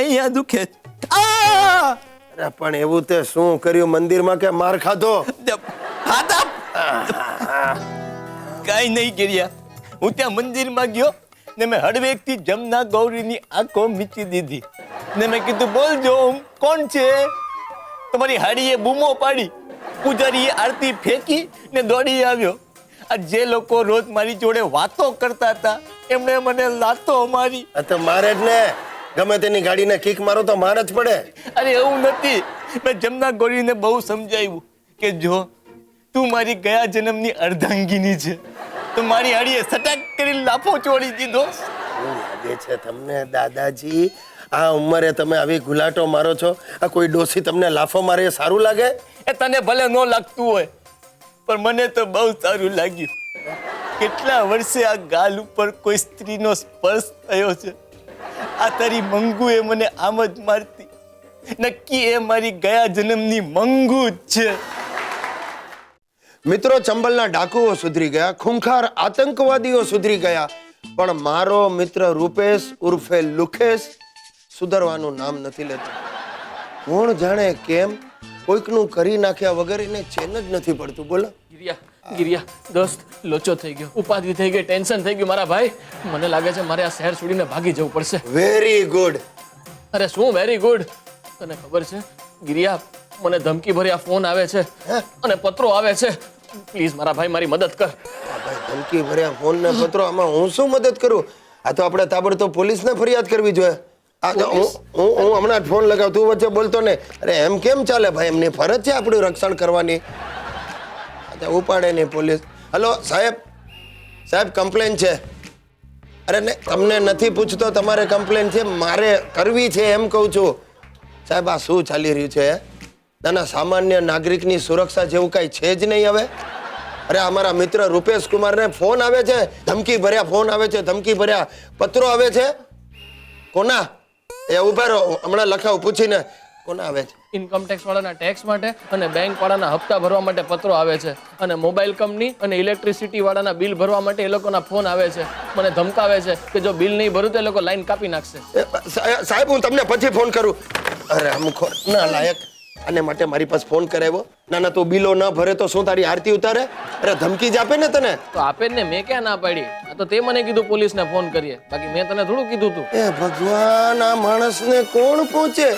અહીંયા દુખે. આ અરે પણ એવું તે શું કર્યું મંદિરમાં કે માર ખાધો? કઈ નહીં કર્યા. હું ત્યાં મંદિરમાં ગયો ને મેં હળવેકથી જમના ગૌરીની આંખો મીચી દીધી ને મેં કીધું બોલજો કોણ છે. તમારી હાડીએ બૂમો પાડી. પૂજારીએ આરતી ફેંકી ને દોડી આવ્યો. આ જે લોકો રોજ મારી જોડે વાતો કરતા હતા એમણે મને લાતો મારી. આ તો મારે જ ને, ગમે તેની ગાડીને કિક મારો તો માર જ પડે. અરે એવું નથી. મેં જમના ગૌરીને બહુ સમજાવ્યું કે જો તું મારી ગયા જન્મની અર્ધાંગીની છે તો મારી હાડીએ સટાક કરી લાફો ચોડી દીધો. શું લાગે છે તમને દાદાજી, આ ઉંમરે તમે આવી ગુલાટો મારો છો? આ કોઈ ડોસી તમને લાફો મારે એ સારું લાગે? એ તને ભલે ન લાગતું હોય પણ મને તો બહુ સારું લાગ્યું. કેટલા વર્ષે આ ગાલ ઉપર કોઈ સ્ત્રીનો સ્પર્શ થયો છે. આ તારી મંગુએ મને આમ જ મારતી. નક્કી એ મારી ગયા જન્મની મંગુ જ છે. મિત્રો, ચંબલના ડાકુઓ સુધરી ગયા, ખૂંખાર આતંકવાદીઓ સુધરી ગયા, પણ મારો મિત્ર રૂપેશ ઉર્ફે લુખેશ સુધરવાનું નામ નથી લેતો. કોણ જાણે કેમ કોઈકનું કરી નાખ્યા વગર એને ચેન જ નથી પડતું. બોલો ગિરિયા દોસ્ત, લોચો થઈ ગયો, ઉપાધિ થઈ ગઈ, ટેન્શન થઈ ગયું મારા ભાઈ. મને લાગે છે મારે આ શહેર છોડીને ભાગી જવું પડશે. Very good. અરે શું વેરી ગુડ? તને ખબર છે ગિરિયા, મને ધમકી ભર્યા ફોન આવે છે અને પત્રો આવે છે. પ્લીઝ મારા ભાઈ મારી મદદ કર. ભાઈ, ધમકી ભર્યા ફોન ને પત્રો, આમાં હું શું મદદ કરું? આ તો આપણે તાબડતોબ પોલીસને ફરિયાદ કરવી જોઈએ. આ તો હું હમણાં જ ફોન લગાવ, તું વચ્ચે બોલતો ને. અરે એમ કેમ ચાલે ભાઈ? એમની ફરજ છે આપણું રક્ષણ કરવાની. ઉપાડે નહીં પોલીસ. હલો સાહેબ, સાહેબ કમ્પ્લેન છે. અરે ને તમને નથી પૂછતો, તમારે કમ્પ્લેન છે, મારે કરવી છે એમ કહું છું. સાહેબ આ શું ચાલી રહ્યું છે? નાના સામાન્ય નાગરિકની સુરક્ષા જેવું કાંઈ છે જ નહીં હવે. અરે અમારા મિત્ર રૂપેશ કુમારને ફોન આવે છે, ધમકી ભર્યા ફોન આવે છે, ધમકી ભર્યા પત્રો આવે છે. કોના? એ ઉભા રહો, હમણાં લખાવ પૂછીને. કોના આવે છે? ઇન્કમ ટેક્સ વાળાના ટેક્સ માટે અને બેંક વાળાના હપ્તા ભરવા માટે પત્રો આવે છે અને મોબાઈલ કંપની અને ઇલેક્ટ્રિસિટી વાળાના બિલ ભરવા માટે એ લોકોના ફોન આવે છે. મને ધમકાવે છે કે જો બિલ નહીં ભરું તો એ લોકો લાઈન કાપી નાખશે. સાહેબ હું તમને પછી ફોન કરું. અરે અમુખો ના લાયક, આને માટે મારી પાસે ફોન કરાવ્યો. ના ના, તું બિલો ન ભરે તો શું તારી આરતી ઉતારે? અરે ધમકી જ આપે ને તને. તો આપે જ ને, મેં ક્યાં ના પાડી? આ તો તે મને કીધું પોલીસને ફોન કરીએ, બાકી મેં તને થોડું કીધું તું. એ ભગવાન, આ માણસને કોણ પહોંચે?